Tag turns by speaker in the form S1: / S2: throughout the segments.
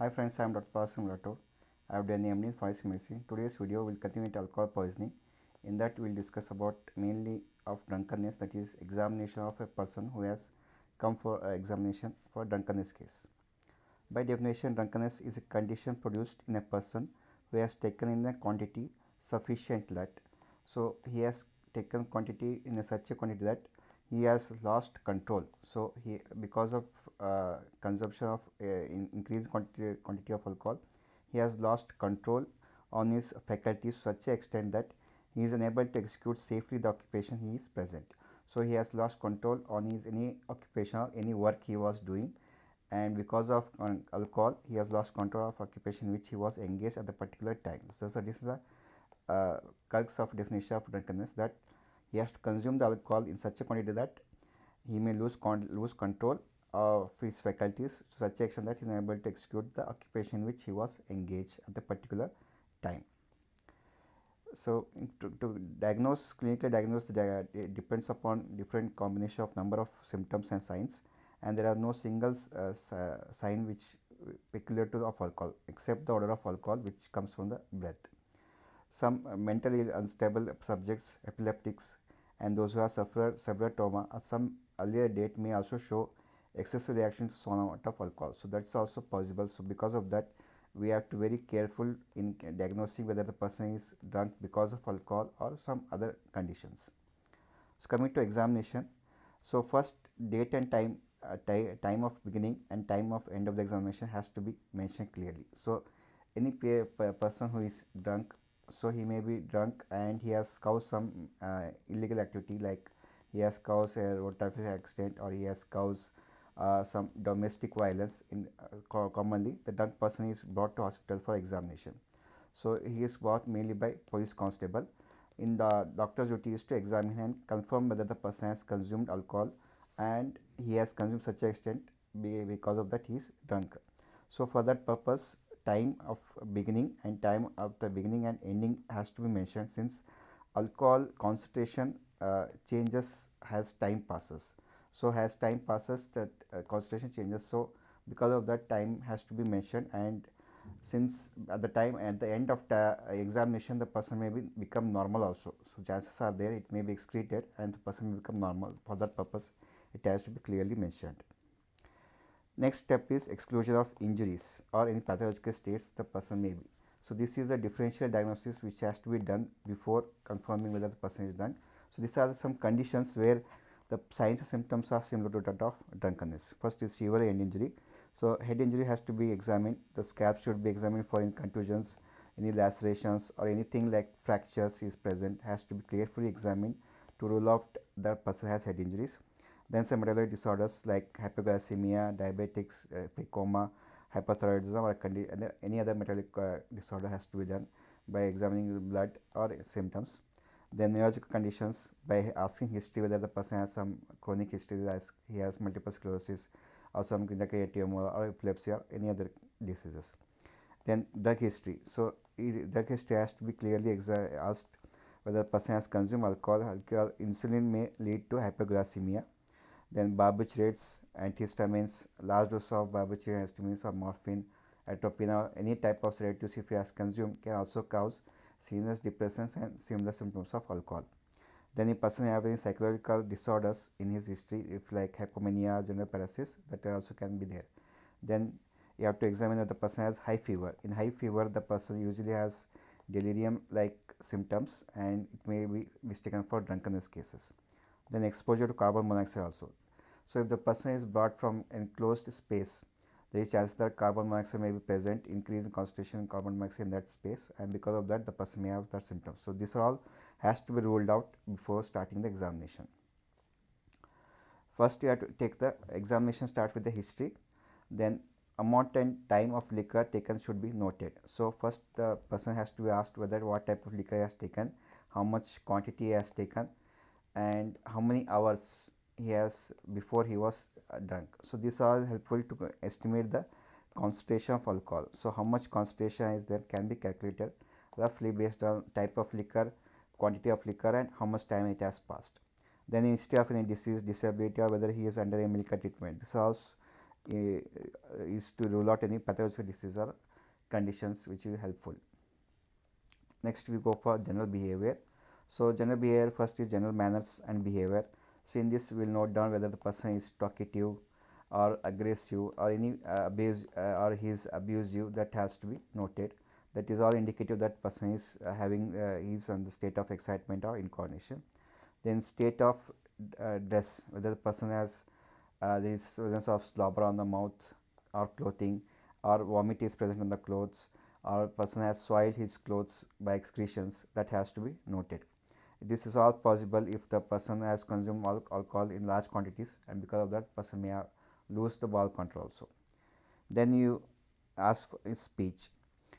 S1: Hi friends, I am Dr. Pasim Rathod. I have done MD in Pharmacy Medicine. Today's video will continue with alcohol poisoning. In that we will discuss about mainly of drunkenness, that is examination of a person who has come for examination for drunkenness case. By definition, drunkenness is a condition produced in a person who has taken in a quantity sufficient that, so he has taken quantity in such a quantity that he has lost control. So he, because of consumption of increased quantity of alcohol, he has lost control on his faculties to such an extent that he is unable to execute safely the occupation he is present. So he has lost control on his any occupation or any work he was doing, and because of alcohol he has lost control of occupation which he was engaged at the particular time. So this is the crux of definition of drunkenness, that he has to consume the alcohol in such a quantity that he may lose control of his faculties to such an extent that he is unable to execute the occupation in which he was engaged at the particular time. So to diagnose, clinically diagnose, it depends upon different combination of number of symptoms and signs, and there are no single sign which peculiar to of alcohol except the odor of alcohol which comes from the breath. Some mentally unstable subjects, epileptics, and those who have suffered severe trauma at some earlier date may also show excessive reaction to some amount of alcohol. So that's also possible. So because of that, we have to be very careful in diagnosing whether the person is drunk because of alcohol or some other conditions. So coming to examination, so first date and time, time of beginning and time of end of the examination has to be mentioned clearly. So any person who is drunk, so he may be drunk and he has caused some illegal activity, like he has caused a road traffic accident or he has caused some domestic violence. In commonly the drunk person is brought to hospital for examination. So he is brought mainly by police constable. In the doctor's duty is to examine and confirm whether the person has consumed alcohol, and he has consumed such an extent because of that he is drunk. So for that purpose, time of beginning and time of the beginning and ending has to be mentioned, since alcohol concentration changes as time passes. So as time passes, that concentration changes. So because of that, time has to be mentioned, and since at the time at the end of the examination the person may become normal also, so chances are there it may be excreted and the person may become normal. For that purpose it has to be clearly mentioned. Next step is exclusion of injuries or any pathological states the person may be. So this is the differential diagnosis which has to be done before confirming whether the person is drunk. So these are some conditions where the signs and symptoms are similar to that of drunkenness. First is fever and injury. So head injury has to be examined. The scalp should be examined for any contusions, any lacerations or anything like fractures is present has to be carefully examined to rule out that person has head injuries. Then some metabolic disorders like hypoglycemia, diabetics, precoma, hypothyroidism or any other metabolic disorder has to be done by examining the blood or symptoms. Then neurological conditions by asking history whether the person has some chronic history, as he has multiple sclerosis or some tumor or epilepsy or any other diseases. Then drug history. So drug history has to be clearly asked whether the person has consumed alcohol. Insulin may lead to hypoglycemia. Then barbiturates, antihistamines, large dose of barbiturates, antihistamines or morphine, atropine or any type of sedatives if he has consumed can also cause serious depressions and similar symptoms of alcohol. Then a person having psychological disorders in his history, if like hypomania, general paralysis, that also can be there. Then you have to examine if the person has high fever. In high fever, the person usually has delirium like symptoms and it may be mistaken for drunkenness cases. Then exposure to carbon monoxide also. So if the person is brought from enclosed space, there is chance that carbon monoxide may be present, increase in concentration in carbon monoxide in that space, and because of that the person may have the symptoms. So these are all has to be ruled out before starting the examination. First you have to take the examination, start with the history, then amount and time of liquor taken should be noted. So first the person has to be asked whether what type of liquor he has taken, how much quantity he has taken, and how many hours he has before he was drunk. So these are helpful to estimate the concentration of alcohol. So how much concentration is there can be calculated roughly based on type of liquor, quantity of liquor, and how much time it has passed. Then history of any disease, disability, or whether he is under a medical treatment. This is is to rule out any pathological disease or conditions, which is helpful. Next we go for general behavior. So general behavior, first is general manners and behavior. So in this we will note down whether the person is talkative or aggressive or any abuse or he is abusive, that has to be noted. That is all indicative that person is is on the state of excitement or incoordination. Then state of dress, whether the person has there is presence of slobber on the mouth or clothing, or vomit is present on the clothes, or person has soiled his clothes by excretions, that has to be noted. This is all possible if the person has consumed alcohol in large quantities, and because of that person may lose the bowel control also. Then you ask for speech.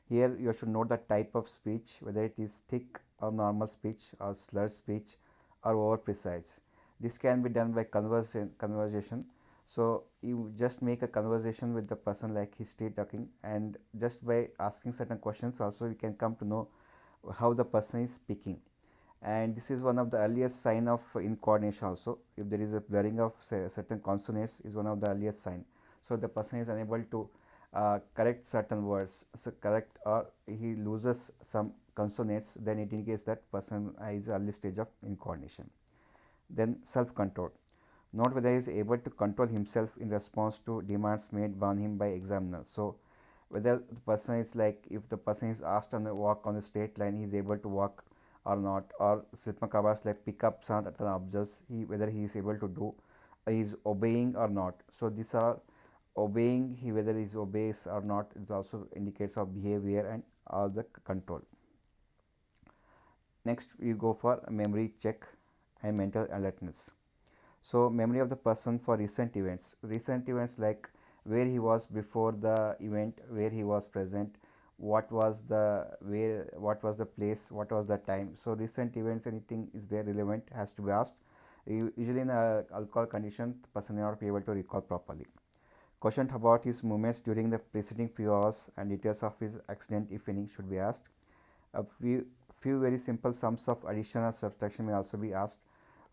S1: Here you should note the type of speech, whether it is thick or normal speech or slurred speech or over precise. This can be done by conversation. So you just make a conversation with the person like history talking, and just by asking certain questions also you can come to know how the person is speaking. And this is one of the earliest sign of incoordination also. If there is a blurring of certain consonants, is one of the earliest sign. So the person is unable to correct certain words, so correct, or he loses some consonants, then it indicates that person is early stage of incoordination. Then self control. Note whether he is able to control himself in response to demands made on him by examiner. So whether the person is like, if the person is asked on the walk on the straight line, he is able to walk or not, or Sritmakabas like pick up sound and observes whether he is able to do, he is obeying or not. So these are obeying, he whether he is obeys or not, it also indicates of behavior and all the control. Next we go for memory check and mental alertness. So memory of the person for recent events like where he was before the event, where he was present, what was the place, what was the time. So recent events, anything is there relevant has to be asked. Usually in a alcohol condition, the person may not be able to recall properly. Questioned about his movements during the preceding few hours and details of his accident, if any, should be asked. A few very simple sums of addition or subtraction may also be asked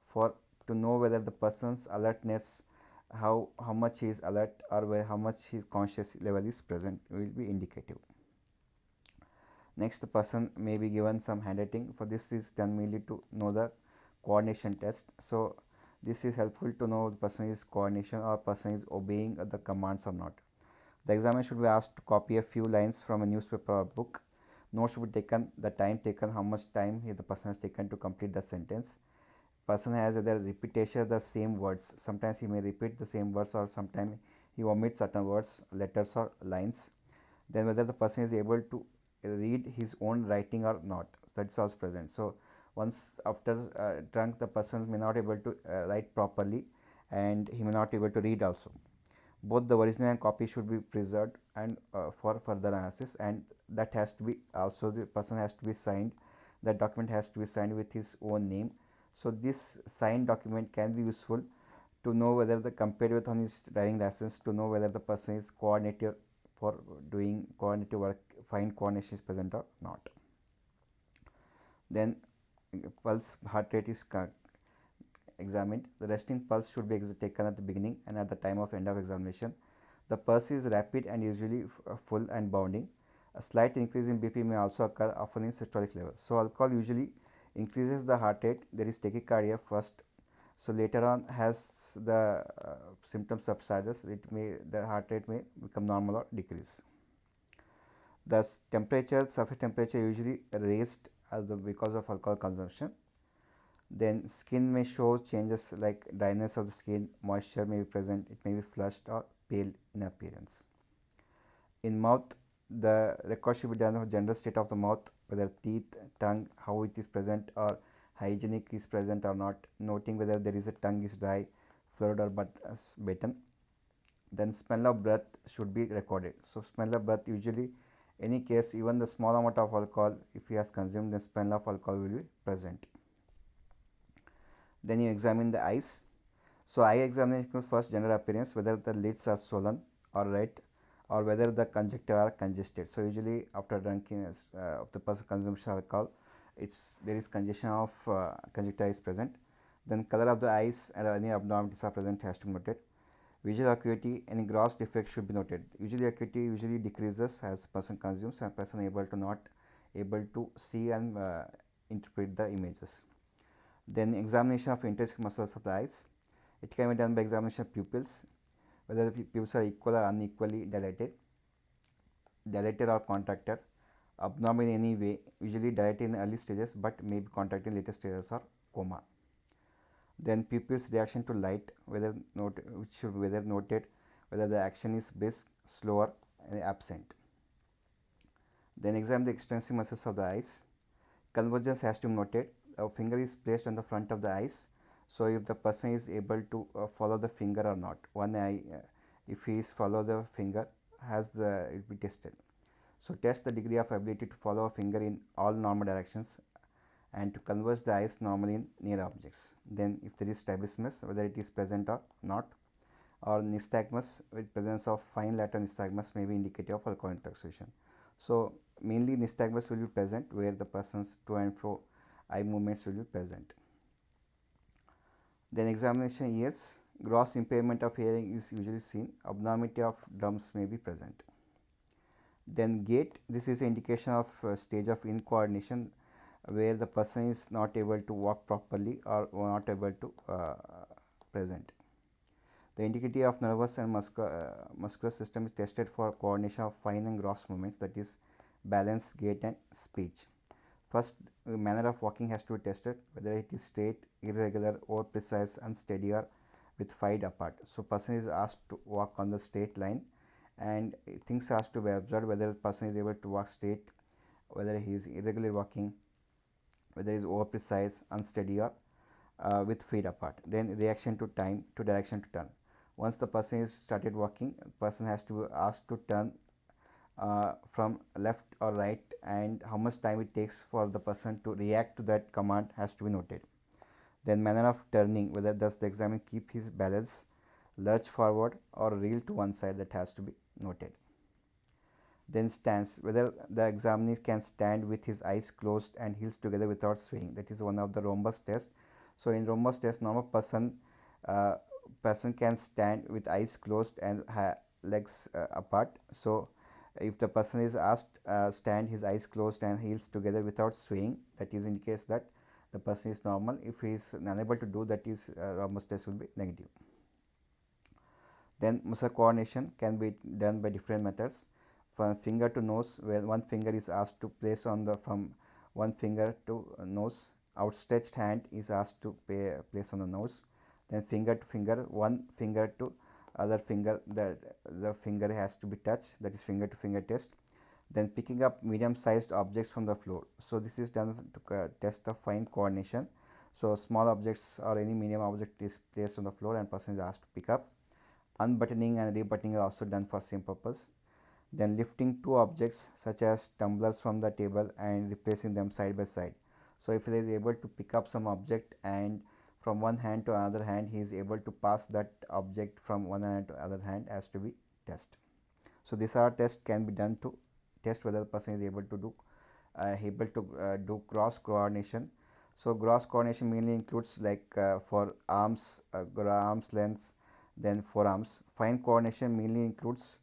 S1: for to know whether the person's alertness, how much he is alert, or how much his conscious level is present, will be indicative. Next, the person may be given some handwriting. For this is done mainly to know the coordination test. So this is helpful to know the person is coordination or person is obeying the commands or not. The examiner should be asked to copy a few lines from a newspaper or book. Notes should be taken, the time taken, how much time the person has taken to complete the sentence. Person has either repetition the same words. Sometimes he may repeat the same words, or sometimes he omits certain words, letters or lines. Then whether the person is able to read his own writing or not, that is also present. So once after drunk, the person may not able to write properly, and he may not able to read also. Both the original and copy should be preserved and for further analysis, and that has to be also, the person has to be signed, that document has to be signed with his own name. So this signed document can be useful to know whether the compared with on his driving license, to know whether the person is coordinated for doing coordinative work, fine coordination is present or not. Then pulse, heart rate is examined. The resting pulse should be taken at the beginning and at the time of end of examination. The pulse is rapid and usually full and bounding. A slight increase in BP may also occur, often in systolic level. So alcohol usually increases the heart rate. There is tachycardia first. So later on, as the symptoms subsides, the heart rate may become normal or decrease. The temperature, surface temperature usually raised because of alcohol consumption. Then skin may show changes like dryness of the skin, moisture may be present, it may be flushed or pale in appearance. In mouth, the record should be done of general state of the mouth, whether teeth, tongue, how it is present, or hygienic is present or not, noting whether there is a tongue is dry, fluid or bitten. Then smell of breath should be recorded. So smell of breath, usually any case, even the small amount of alcohol, if he has consumed, the smell of alcohol will be present. Then you examine the eyes. So eye examination, first general appearance, whether the lids are swollen or red, or whether the conjunctiva are congested. So usually after drunkenness of the person consumption of alcohol, there is congestion of conjunctiva is present. Then color of the eyes and any abnormalities are present has to be noted. Visual acuity, any gross defect should be noted. Visual acuity usually decreases as person consumes and person not able to see and interpret the images. Then examination of intrinsic muscles of the eyes. It can be done by examination of pupils, whether the pupils are equal or unequally dilated or contracted, abnormal in any way, usually dilated in early stages but may be contracted in later stages or coma. Then pupils reaction to light, which should be whether noted whether the action is brisk, slower, and absent. Then examine the extrinsic muscles of the eyes. Convergence has to be noted. A finger is placed on the front of the eyes. So if the person is able to follow the finger or not, one eye, if he is follow the finger, it will be tested. So test the degree of ability to follow a finger in all normal directions and to converge the eyes normally in near objects. Then if there is strabismus, whether it is present or not, or nystagmus with presence of fine lateral nystagmus may be indicative of alcohol intoxication. So mainly nystagmus will be present where the person's to and fro eye movements will be present. Then examination ears. Gross impairment of hearing is usually seen. Abnormality of drums may be present. Then gait. This is an indication of stage of incoordination where the person is not able to walk properly or not able to present. The integrity of nervous and muscular system is tested for coordination of fine and gross movements, that is balance, gait and speech. First, manner of walking has to be tested, whether it is straight, irregular, or precise, unsteady or with feet apart. So person is asked to walk on the straight line and things has to be observed whether the person is able to walk straight, whether he is irregularly walking, whether he is over precise, unsteady or with feet apart. Then reaction to time, to direction to turn. Once the person is started walking, person has to be asked to turn from left or right, and how much time it takes for the person to react to that command has to be noted. Then manner of turning, whether does the examiner keep his balance, lurch forward or reel to one side, that has to be noted. Then stance, whether the examiner can stand with his eyes closed and heels together without swaying, that is one of the rhombus test. So in rhombus test, normal person can stand with eyes closed and legs apart. So if the person is asked stand his eyes closed and heels together without swaying, that is indicates that the person is normal. If he is unable to do that, is rhombus test will be negative. Then muscle coordination can be done by different methods. From finger to nose, where one finger is asked to place on the from one finger to nose, outstretched hand is asked to place on the nose. Then finger to finger, one finger to other finger, the finger has to be touched, that is finger to finger test. Then picking up medium sized objects from the floor. So this is done to test the fine coordination. So small objects or any medium object is placed on the floor and person is asked to pick up. Unbuttoning and rebuttoning are also done for same purpose. Then lifting two objects such as tumblers from the table and replacing them side by side. So if he is able to pick up some object and from one hand to another hand, he is able to pass that object from one hand to other hand, has to be tested. So these are tests can be done to test whether the person is able to do cross coordination. So gross coordination mainly includes like for arms, arms lengths, then forearms. Fine coordination mainly includes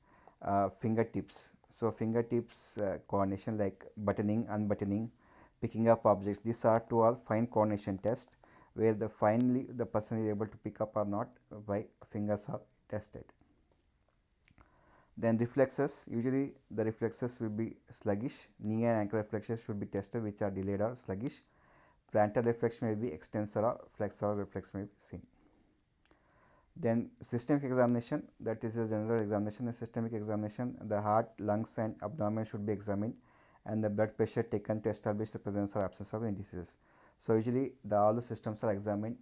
S1: fingertips. So fingertips coordination like buttoning, unbuttoning, picking up objects. These are two all fine coordination tests where finally the person is able to pick up or not by fingers are tested. Then reflexes, usually the reflexes will be sluggish. Knee and ankle reflexes should be tested, which are delayed or sluggish. Plantar reflex may be extensor or flexor reflex may be seen. Then systemic examination, that is a general examination. A systemic examination, the heart, lungs and abdomen should be examined and the blood pressure taken to establish the presence or absence of any diseases. So usually all the systems are examined,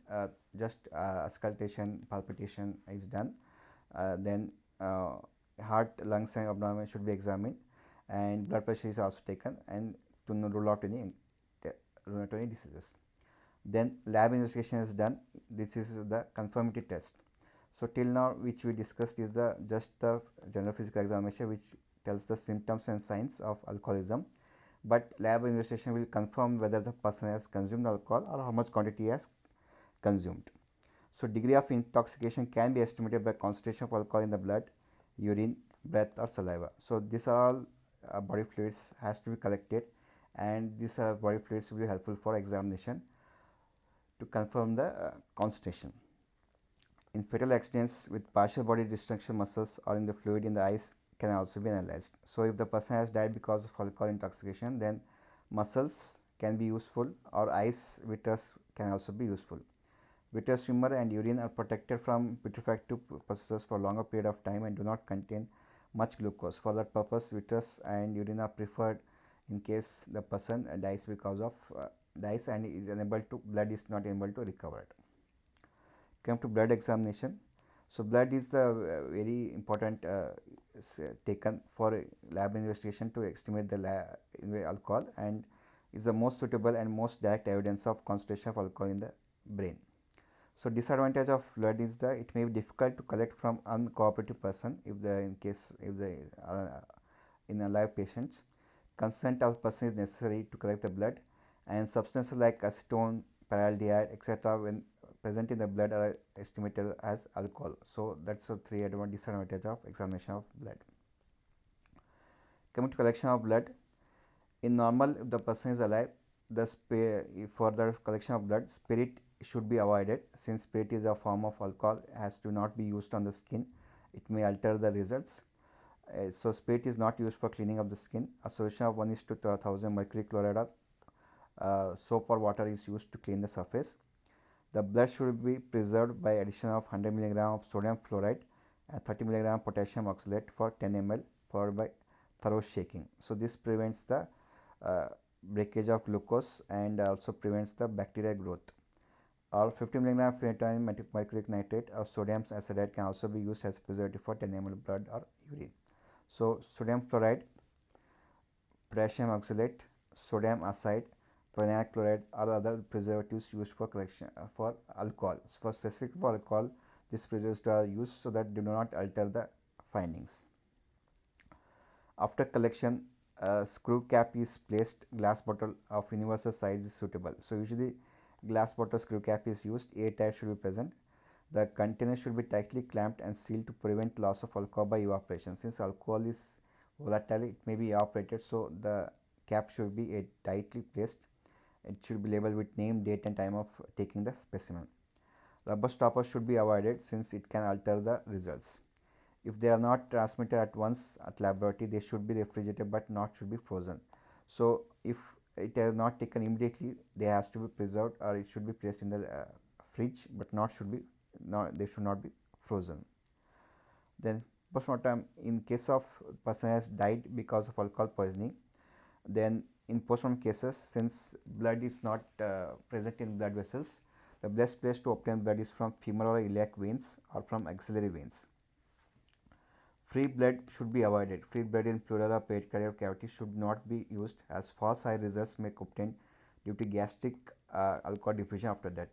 S1: just auscultation, palpitation is done, then heart, lungs and abdomen should be examined and blood pressure is also taken and to rule out any diseases. Then lab investigation is done. This is the conformity test. So till now which we discussed is just the general physical examination which tells the symptoms and signs of alcoholism, but lab investigation will confirm whether the person has consumed alcohol or how much quantity he has consumed. So degree of intoxication can be estimated by concentration of alcohol in the blood, urine, breath or saliva. So these are all body fluids has to be collected, and these body fluids will be helpful for examination to confirm the concentration. In fatal accidents with partial body destruction muscles or in the fluid in the eyes can also be analyzed. So if the person has died because of alcohol intoxication, then muscles can be useful or eyes vitreous can also be useful. Vitreous humor and urine are protected from putrefactive processes for longer period of time and do not contain much glucose. For that purpose, vitreous and urine are preferred in case the person dies because of dies and is unable to blood is not able to recover it. Come to blood examination. So blood is the very important taken for lab investigation to estimate the alcohol, and is the most suitable and most direct evidence of concentration of alcohol in the brain. So disadvantage of blood is that it may be difficult to collect from uncooperative person if the in a live patients. Consent of person is necessary to collect the blood, and substances like acetone, paraldehyde, etc. when present in the blood are estimated as alcohol. So that's a three disadvantage of examination of blood. Coming to collection of blood, in normal, if the person is alive, for the collection of blood, spirit should be avoided, since spirit is a form of alcohol, has to not be used on the skin. It may alter the results. So spirit is not used for cleaning of the skin. A solution of 1:1000 mercury chloride or soap or water is used to clean the surface. The blood should be preserved by addition of 100 mg of sodium fluoride and 30 mg potassium oxalate for 10 ml, followed by thorough shaking. So this prevents the breakage of glucose and also prevents the bacterial growth. Or 50 mg phenytoin mercuric nitrate or sodium acetate can also be used as preservative for 10 ml blood or urine. So sodium fluoride, potassium oxalate, sodium acide, polynic chloride are other preservatives used for collection for alcohol. So for specific for alcohol, these preservatives are used so that do not alter the findings. After collection, a screw cap is placed. Glass bottle of universal size is suitable. So usually glass bottle screw cap is used. Airtight should be present. The container should be tightly clamped and sealed to prevent loss of alcohol by evaporation. Since alcohol is volatile, it may be evaporated, so the cap should be tightly placed. It should be labeled with name, date and time of taking the specimen. Rubber stoppers should be avoided since it can alter the results. If they are not transmitted at once at laboratory, they should be refrigerated but not should be frozen. So if it is not taken immediately, they has to be preserved, or it should be placed in the fridge, but they should not be frozen. Then postmortem, in case of person has died because of alcohol poisoning, then in postmortem cases, since blood is not present in blood vessels, the best place to obtain blood is from femoral or iliac veins or from axillary veins. Free blood should be avoided. Free blood in pleural or pericardial cavity should not be used, as false high results may be obtained due to gastric alcohol diffusion after that.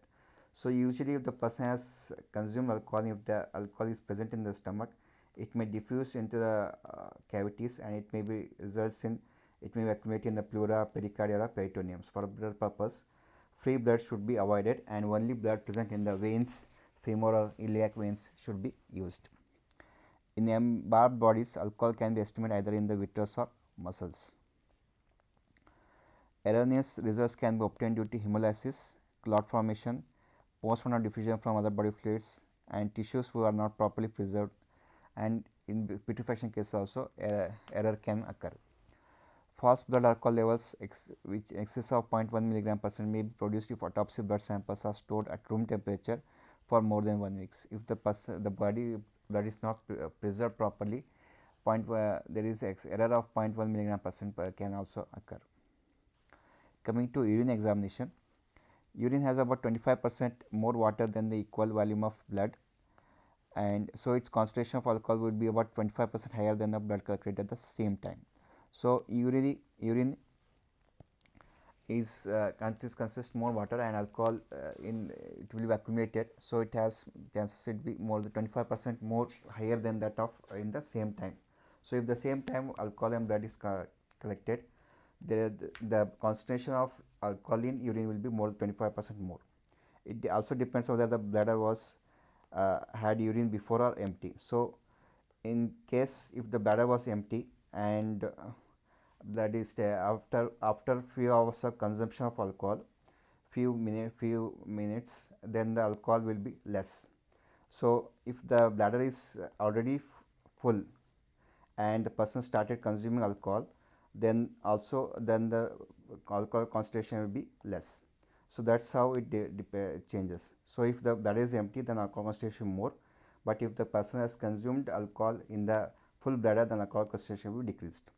S1: So usually if the person has consumed alcohol, if the alcohol is present in the stomach, it may diffuse into the cavities, and it may be accumulate in the pleura, pericardia or peritoneums. For blood purpose, free blood should be avoided, and only blood present in the veins, femoral or iliac veins should be used. In embalmed bodies, alcohol can be estimated either in the vitreous or muscles. Erroneous results can be obtained due to hemolysis, clot formation, postmortem diffusion from other body fluids, and tissues who are not properly preserved, and in putrefaction cases also error can occur. False blood alcohol levels which in excess of 0.1 mg% may be produced if autopsy blood samples are stored at room temperature for more than 1 week. If the body blood is not preserved properly, there is error of 0.1 mg% can also occur. Coming to urine examination, urine has about 25% more water than the equal volume of blood, and so its concentration of alcohol would be about 25% higher than the blood collected at the same time. So urine is consists more water, and alcohol it will be accumulated, so it has chances to be more than 25% more higher than that of in the same time. So if the same time alcohol and blood is collected, the concentration of alcohol in urine will be more than 25% more. It also depends whether the bladder was had urine before or empty. So in case if the bladder was empty and that is after few hours of consumption of alcohol, few minutes, then the alcohol will be less. So if the bladder is already full and the person started consuming alcohol, then the alcohol concentration will be less. So that's how it changes. So if the bladder is empty, then alcohol concentration more, but if the person has consumed alcohol in the full bladder, then alcohol concentration will be decreased.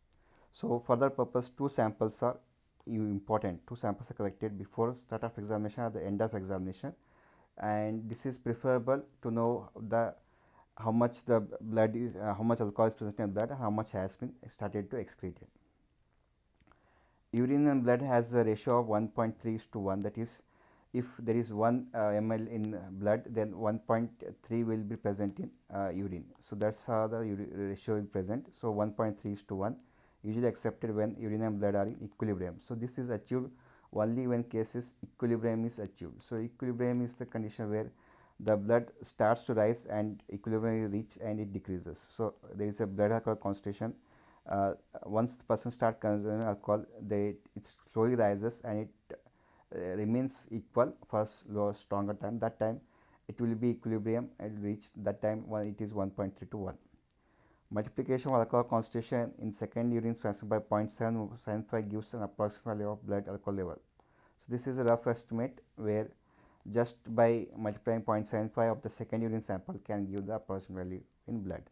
S1: So for that purpose, two samples are important. Two samples are collected before start of examination or the end of examination, and this is preferable to know the how much the blood is how much alcohol is present in blood and how much has been started to excreted. Urine and blood has a ratio of 1.3:1, that is, if there is 1 ml in blood, then 1.3 will be present in urine. So that's how the ratio is present. So 1.3:1 usually accepted when urine and blood are in equilibrium. So this is achieved only when cases equilibrium is achieved. So equilibrium is the condition where the blood starts to rise and equilibrium is reached and it decreases. So there is a blood alcohol concentration. Once the person start consuming alcohol, it slowly rises and it remains equal for stronger time. That time it will be equilibrium and reach that time when it is 1.3 to 1. Multiplication of alcohol concentration in second urine sample by 0.775 gives an approximate value of blood alcohol level. So this is a rough estimate where just by multiplying 0.75 of the second urine sample can give the approximate value in blood.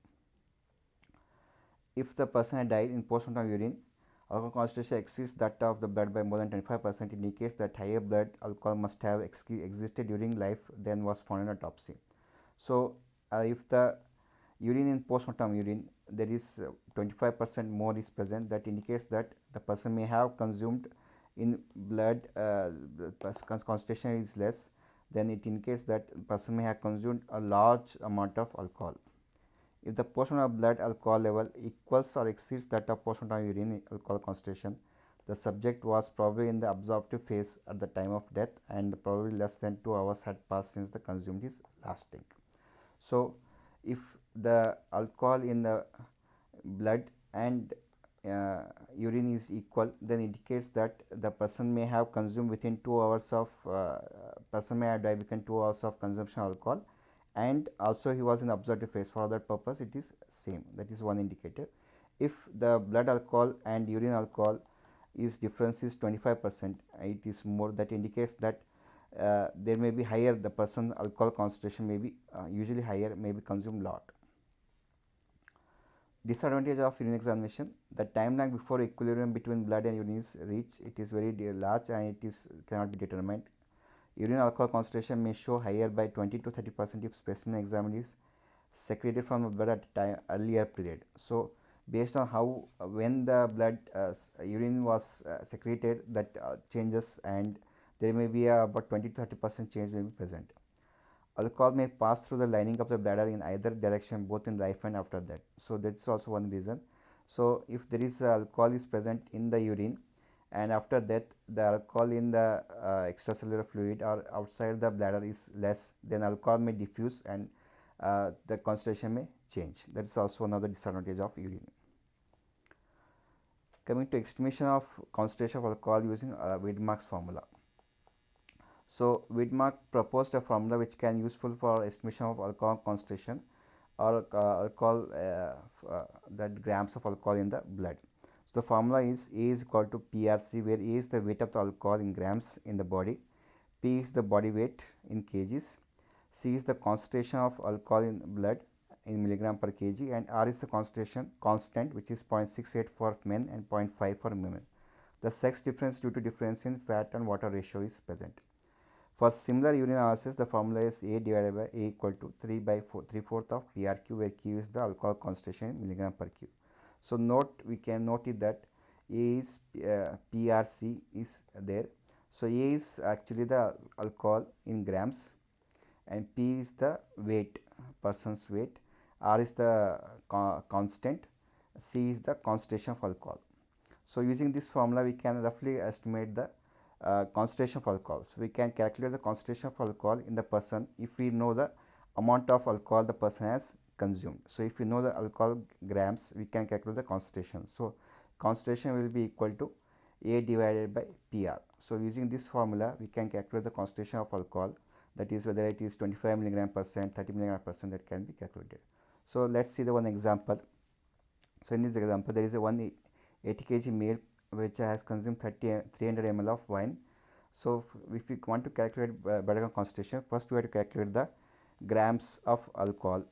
S1: If the person had died in postmortem urine, alcohol concentration exceeds that of the blood by more than 25%, indicates that higher blood alcohol must have existed during life than was found in autopsy. So if the urine in postmortem urine there is 25% more is present, that indicates that the person may have consumed in blood, the concentration is less, then it indicates that person may have consumed a large amount of alcohol. If the postmortem blood alcohol level equals or exceeds that of postmortem urine alcohol concentration, the subject was probably in the absorptive phase at the time of death and probably less than 2 hours had passed since the consumed his last drink. So if the alcohol in the blood and urine is equal, then indicates that the person may have consumed within 2 hours of person may have died within 2 hours of consumption of alcohol, and also he was in absorptive phase. For that purpose it is same, that is one indicator. If the blood alcohol and urine alcohol is difference is 25%, it is more, that indicates that there may be higher, the person alcohol concentration may be usually higher, may be consumed lot. Disadvantage of urine examination: the time lag before equilibrium between blood and urine is reached, it is very large and it is cannot be determined. Urine alcohol concentration may show higher by 20 to 30% if specimen examined is secreted from the blood at time earlier period. So based on how when the blood urine was secreted, that changes, and there may be about 20 to 30% change may be present. Alcohol may pass through the lining of the bladder in either direction, both in life and after that. So that's also one reason. So if there is alcohol is present in the urine and after death the alcohol in the extracellular fluid or outside the bladder is less, then alcohol may diffuse and the concentration may change. That is also another disadvantage of urine. Coming to estimation of concentration of alcohol using Widmark's formula. So Widmark proposed a formula which can useful for estimation of alcohol concentration or alcohol that grams of alcohol in the blood. So the formula is A is equal to PRC, where A is the weight of the alcohol in grams in the body, P is the body weight in kgs, C is the concentration of alcohol in blood in milligram per kg, and R is the concentration constant, which is 0.68 for men and 0.5 for women. The sex difference due to difference in fat and water ratio is present. For similar urine analysis, the formula is A divided by A equal to 3/4 of PRQ, where Q is the alcohol concentration in milligram per Q. So we can note it that A is PRC is there. So A is actually the alcohol in grams and P is the weight, person's weight, R is the constant, C is the concentration of alcohol. So using this formula we can roughly estimate the concentration of alcohol. So we can calculate the concentration of alcohol in the person if we know the amount of alcohol the person has consumed. So if you know the alcohol grams, we can calculate the concentration. So concentration will be equal to A divided by PR. So using this formula, we can calculate the concentration of alcohol, that is whether it is 25 milligram percent, 30 milligram percent, that can be calculated. So let's see the one example. So in this example, there is a 180 kg male which has consumed 300 ml of wine. So if we want to calculate better concentration, first we have to calculate the grams of alcohol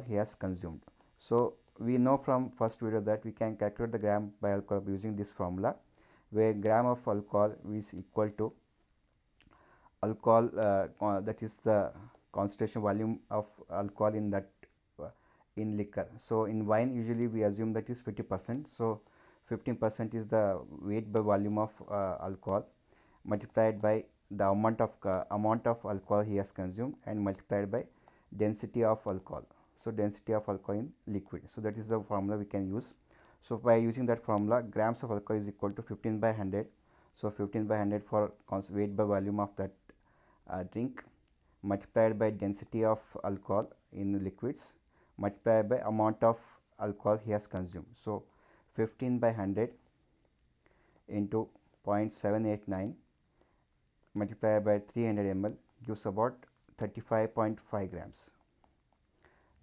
S1: he has consumed. So we know from first video that we can calculate the gram by alcohol using this formula, where gram of alcohol is equal to alcohol, that is the concentration volume of alcohol in that in liquor. So in wine usually we assume that is 50%. So 15% is the weight by volume of alcohol multiplied by the amount of alcohol he has consumed and multiplied by density of alcohol. So density of alcohol in liquid. So that is the formula we can use. So by using that formula, grams of alcohol is equal to 15 by 100. So 15 by 100 for weight by volume of that drink, multiplied by density of alcohol in liquids, multiplied by amount of alcohol he has consumed. So 15 by 100 into 0.789 multiplied by 300 ml gives about 35.5 grams.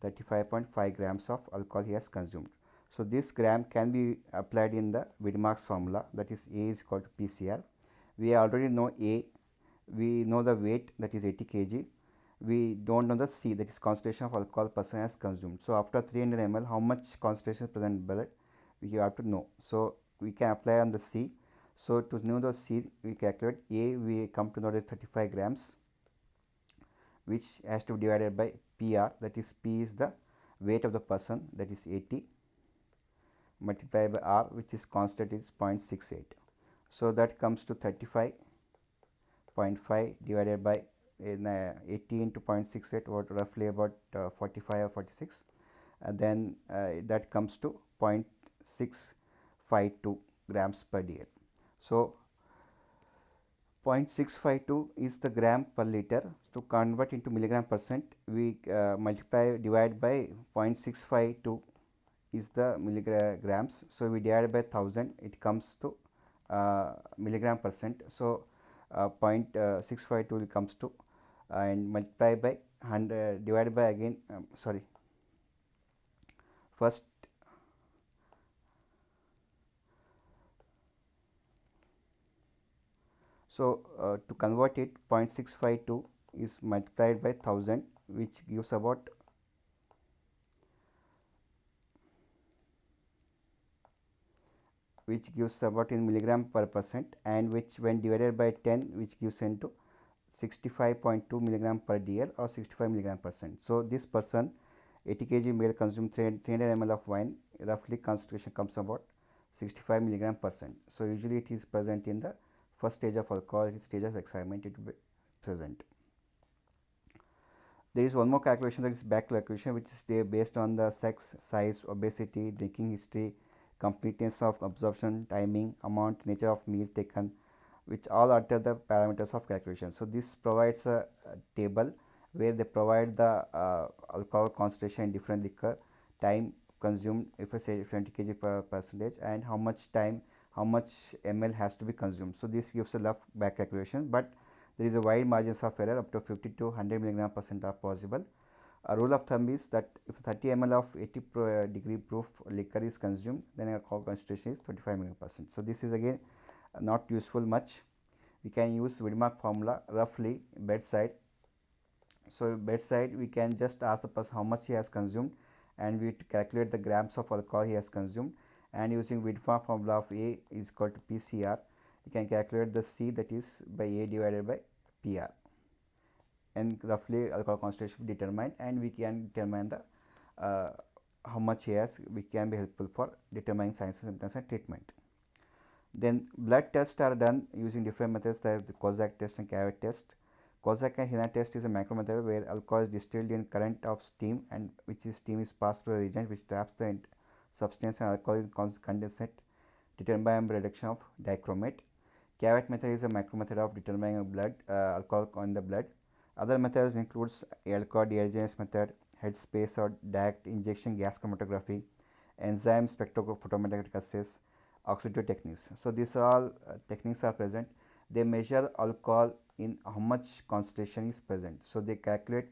S1: 35.5 grams of alcohol he has consumed. So this gram can be applied in the Widmark's formula, that is A is equal to PCR. We already know A, we know the weight, that is 80 kg. We don't know the C, that is concentration of alcohol person has consumed. So after 300 ml, how much concentration is present in blood, we have to know. So we can apply on the C. So to know the C, we calculate A, we come to know that 35 grams, which has to be divided by PR, that is P is the weight of the person, that is 80, multiplied by R, which is constant, is 0.68. So that comes to 35.5 divided by 80 into 0.68, what roughly about 45 or 46, and then that comes to 0.652 grams per dl. So 0.652 is the gram per liter. To convert into milligram percent, we divide by 0.652 is the milligrams. So we divide by 1000, it comes to milligram percent. So 0.652 comes to and multiply by 100, divided by again first so to convert it, 0.652 is multiplied by 1000, which gives about in milligram per percent, and which when divided by 10, which gives into 65.2 milligram per dl or 65 milligram percent. So this person 80 kg male consumed 300 ml of wine, roughly concentration comes about 65 milligram percent. So usually it is present in the first stage of alcohol, stage of excitement, it will be present. There is one more calculation, that is back calculation, which is based on the sex, size, obesity, drinking history, completeness of absorption, timing, amount, nature of meal taken, which all alter the parameters of calculation. So this provides a table where they provide the alcohol concentration in different liquor, time consumed, if I say 20 kg per percentage, and how much time, how much ml has to be consumed. So this gives a rough back calculation, but there is a wide margins of error, up to 50 to 100 milligram percent are possible. A rule of thumb is that if 30 ml of 80 degree proof liquor is consumed, then alcohol concentration is 25 milligram percent. So this is again not useful much. We can use Widmark formula roughly bedside. So bedside we can just ask the person how much he has consumed, and we calculate the grams of alcohol he has consumed, and using Widmark formula of A is equal to PCR, we can calculate the C, that is by A divided by PR, and roughly alcohol concentration be determined, and we can determine the how much he has, which can be helpful for determining signs and symptoms and treatment. Then blood tests are done using different methods, like the Kozak test and Cavett test. Kozak and Hina test is a macro method where alcohol is distilled in current of steam, and steam is passed through a reagent which traps the substance and alcohol in condensate, determined by reduction of dichromate. Cavett method is a macro method of determining blood alcohol in the blood, Other methods includes alcohol dehydrogenase method, headspace or direct injection gas chromatography, enzyme spectrophotometric assays, oxidative techniques. So these are all techniques are present. They measure alcohol in how much concentration is present. So they calculate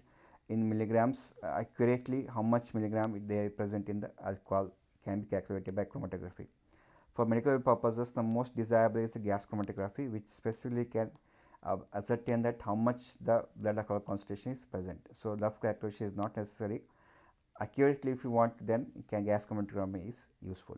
S1: in milligrams accurately how much milligram they are present in the alcohol can be calculated by chromatography. For medical purposes, the most desirable is gas chromatography, which specifically can ascertain that how much the blood alcohol concentration is present. So rough calculation is not necessary. Accurately, if you want, then gas chromatography is useful.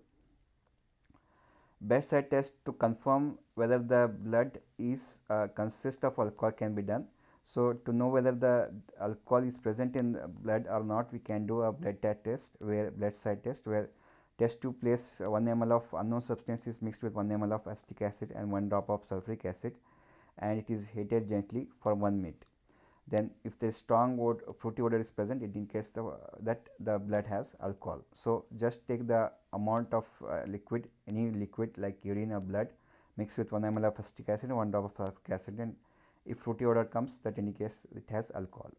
S1: Bedside test to confirm whether the blood is consists of alcohol can be done. So to know whether the alcohol is present in the blood or not, we can do a blood test, where bedside test, where test tube place 1 ml of unknown substance is mixed with 1 ml of acetic acid and 1 drop of sulfuric acid, and it is heated gently for 1 minute. Then if the strong fruity odor is present, it indicates that the blood has alcohol. So just take the amount of liquid, any liquid like urine or blood, mix with 1 ml of acetic acid and 1 drop of sulfuric acid, and if fruity odor comes, that indicates it has alcohol.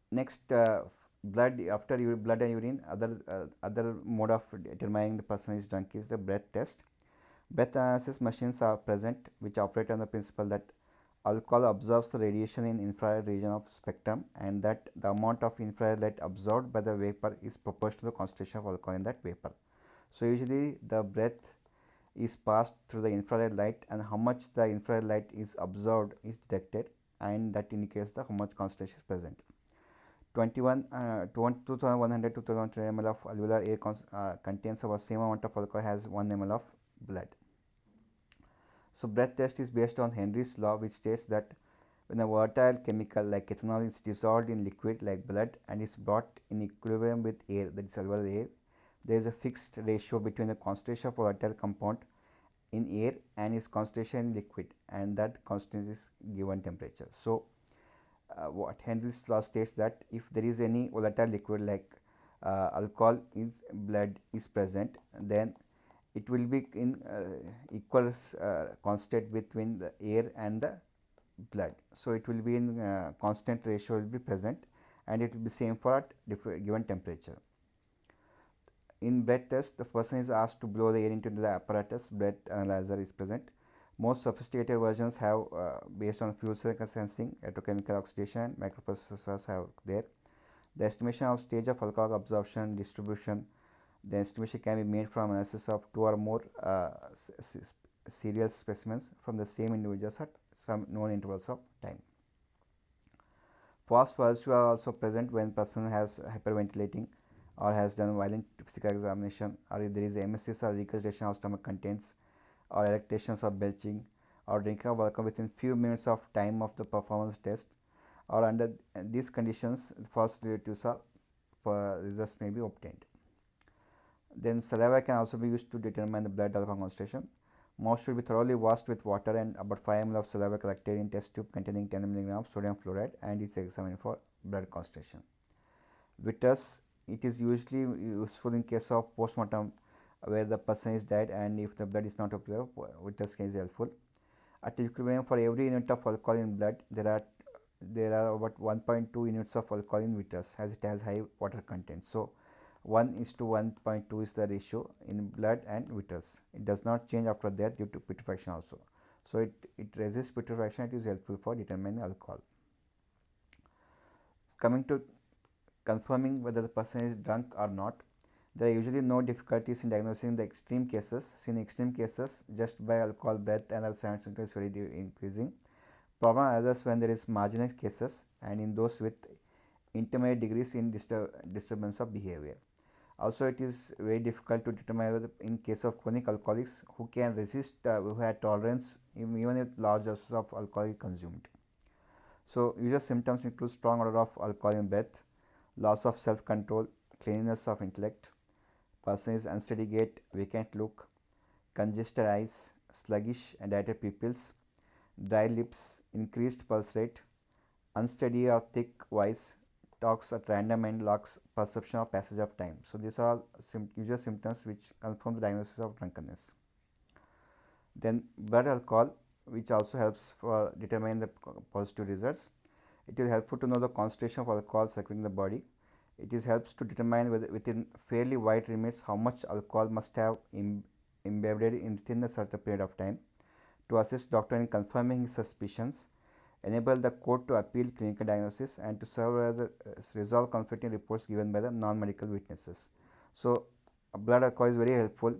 S1: Next, blood after blood and urine, other mode of determining the person is drunk is the breath test. Breath analysis machines are present which operate on the principle that alcohol absorbs the radiation in infrared region of spectrum, and that the amount of infrared light absorbed by the vapor is proportional to the concentration of alcohol in that vapor. So usually the breath is passed through the infrared light, and how much the infrared light is absorbed is detected, and that indicates the how much concentration is present. 2100 to 2000 ml of alveolar air contains about same amount of alcohol has 1 ml of blood. So breath test is based on Henry's law, which states that when a volatile chemical like ethanol is dissolved in liquid like blood and is brought in equilibrium with air, that is alveolar air, there is a fixed ratio between the concentration of volatile compound in air and its concentration in liquid, and that constant is given temperature. So what Henry's law states that if there is any volatile liquid like alcohol in blood is present, then it will be in equal constant between the air and the blood. So it will be in constant ratio will be present, and it will be same for a given temperature. In breath test, the person is asked to blow the air into the apparatus. Breath analyzer is present. Most sophisticated versions have based on fuel cell sensing, electrochemical oxidation, microprocessors have there. The estimation of stage of alcohol absorption, distribution, the estimation can be made from analysis of 2 or more serial specimens from the same individuals at some known intervals of time. Fast pulses are also present when person has hyperventilating or has done violent physical examination, or if there is emesis or regurgitation of stomach contents, or erectations or belching, or drinking of alcohol within few minutes of time of the performance test, or under these conditions false negatives are results may be obtained. Then saliva can also be used to determine the blood alcohol concentration. Mouth should be thoroughly washed with water, and about 5 ml of saliva collected in test tube containing 10 mg sodium fluoride and is examined for blood concentration. Vitus, it is usually useful in case of postmortem where the person is dead, and if the blood is not available, Vitus is helpful. At equilibrium, for every unit of alcohol in blood, there are about 1.2 units of alcohol in Vitus, as it has high water content. So 1:1.2 is the ratio in blood and Vitus. It does not change after death due to putrefaction also. So it resists putrefaction. It is helpful for determining alcohol. Coming to confirming whether the person is drunk or not, there are usually no difficulties in diagnosing the extreme cases. In extreme cases, just by alcohol, breath and other signs is very increasing. Problem arises when there is marginal cases, and in those with intermediate degrees in disturbance of behavior. Also, it is very difficult to determine whether in case of chronic alcoholics who can resist, who have tolerance even if large doses of alcohol is consumed. So, usual symptoms include strong odor of alcohol in breath, loss of self-control, cleanness of intellect, person is unsteady gait, vacant look, congested eyes, sluggish and dilated pupils, dry lips, increased pulse rate, unsteady or thick voice, talks at random and lacks perception of passage of time. So these are all usual symptoms which confirm the diagnosis of drunkenness. Then blood alcohol. which also helps for determining the positive results. It is helpful to know the concentration of alcohol circulating in the body. It is helps to determine whether within fairly wide limits how much alcohol must have imbibed within a certain period of time, to assist doctor in confirming his suspicions, enable the court to appeal clinical diagnosis, and to serve as a resolve conflicting reports given by the non-medical witnesses. So, blood alcohol is very helpful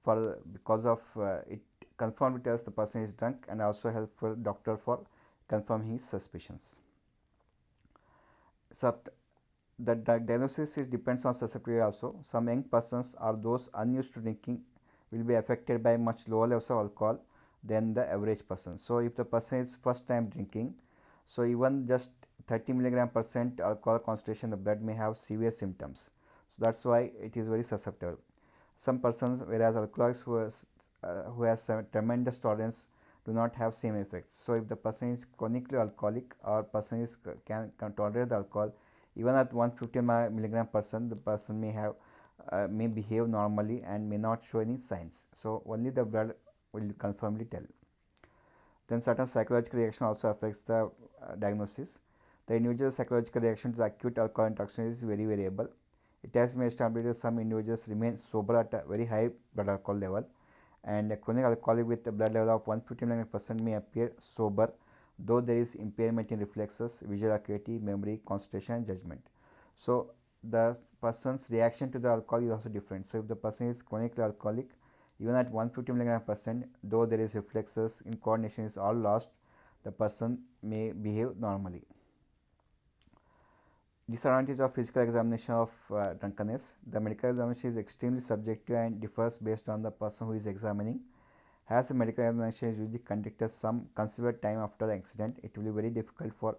S1: for because of it confirmed tells the person is drunk, and also helpful doctor for confirming his suspicions. Sub the diagnosis is depends on susceptibility also. Some young persons or those unused to drinking will be affected by much lower levels of alcohol than the average person. So, if the person is first time drinking, so even just 30 milligram percent alcohol concentration in the blood may have severe symptoms. So, that is why it is very susceptible. Some persons, whereas alcoholics who has tremendous tolerance do not have same effects. So, if the person is chronically alcoholic or person is can tolerate the alcohol, even at 150 milligram percent, the person may behave normally and may not show any signs. So, only the blood will confirmly tell. Then certain psychological reaction also affects the diagnosis. The individual psychological reaction to the acute alcohol intoxication is very variable. It has been established that some individuals remain sober at a very high blood alcohol level, and a chronic alcoholic with a blood level of 150 milligram may appear sober, though there is impairment in reflexes, visual acuity, memory, concentration, and judgment. So, the person's reaction to the alcohol is also different. So, if the person is chronically alcoholic, even at 150 milligram percent, though there is reflexes in coordination is all lost, the person may behave normally. Disadvantage of physical examination of drunkenness. The medical examination is extremely subjective and differs based on the person who is examining. As the medical examination is usually conducted some considerable time after the accident, it will be very difficult for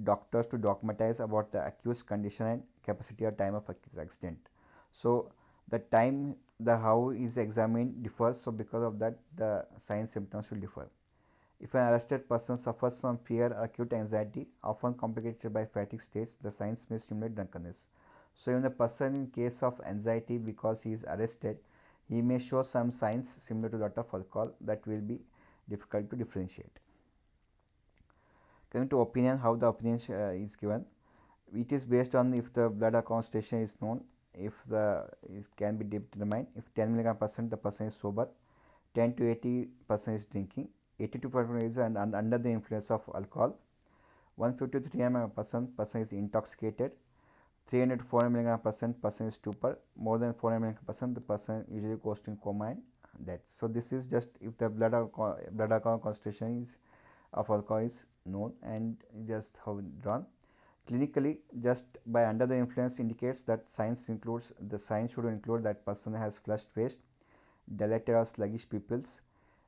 S1: doctors to dogmatize about the accused condition and capacity or time of accident. So, the time the how is examined differs, so because of that the signs symptoms will differ. If an arrested person suffers from fear or acute anxiety, often complicated by fatigue states, the signs may simulate drunkenness. So, even the person in case of anxiety because he is arrested, he may show some signs similar to that of alcohol that will be difficult to differentiate. Coming to opinion, how the opinion is given, it is based on if the blood alcohol concentration is known, if it can be determined, if 10 milligram percent the person is sober, 10 to 80% is drinking, 80 to 40% is under the influence of alcohol, 150 to 300 person is intoxicated, 300 to 400 milligram percent person is stupor, more than 400 milligram percent the person usually goes to coma and death. So, this is just if the blood alcohol concentration of alcohol is known and just how drawn. Clinically, just by under the influence indicates that signs should include that person has flushed face, dilated or sluggish pupils,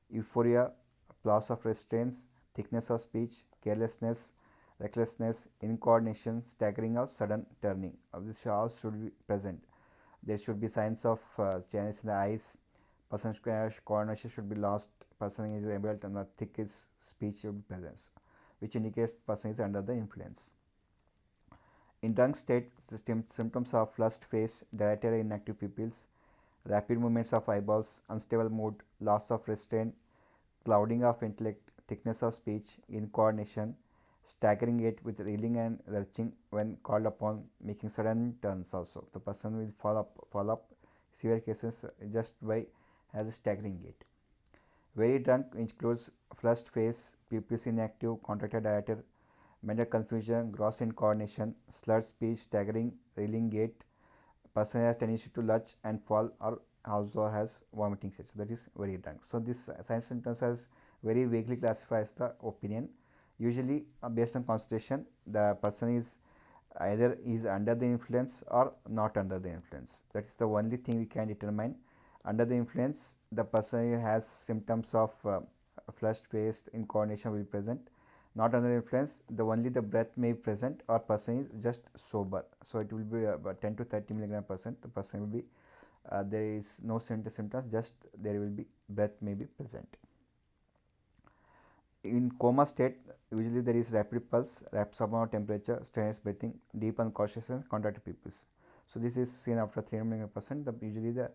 S1: euphoria, loss of restraints, thickness of speech, carelessness, recklessness, incoordination, staggering or sudden turning. This all should be present. There should be signs of changes in the eyes, person's coordination should be lost, person is able to not thick his speech should be present, which indicates person is under the influence. In drunk state, symptoms of flushed face, dilated or inactive pupils, rapid movements of eyeballs, unstable mood, loss of restraint, clouding of intellect, thickness of speech, incoordination, staggering gait with reeling and lurching when called upon, making sudden turns also. The person will fall up severe cases just by has a staggering gait. Very drunk includes flushed face, pupils inactive, contracted dilated, mental confusion, gross incoordination, slurred speech, staggering, reeling gait, person has tendency to lurch and fall or also has vomiting stage. That is very drunk. So, this signs symptoms as very vaguely classifies the opinion. Usually based on concentration, the person is either is under the influence or not under the influence. That is the only thing we can determine. Under the influence, the person has symptoms of flushed face, incoordination will be present. Not under influence, only the breath may be present or person is just sober. So, it will be about 10 to 30 milligram percent, the person will be there is no symptoms, just there will be breath may be present. In coma state, usually there is rapid pulse, rapid subnormal temperature, strenuous breathing, deep unconsciousness, contracted pupils. So, this is seen after 300 percent. Usually the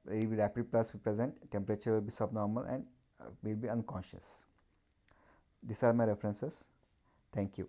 S1: rapid pulse will present, temperature will be subnormal and will be unconscious. These are my references. Thank you.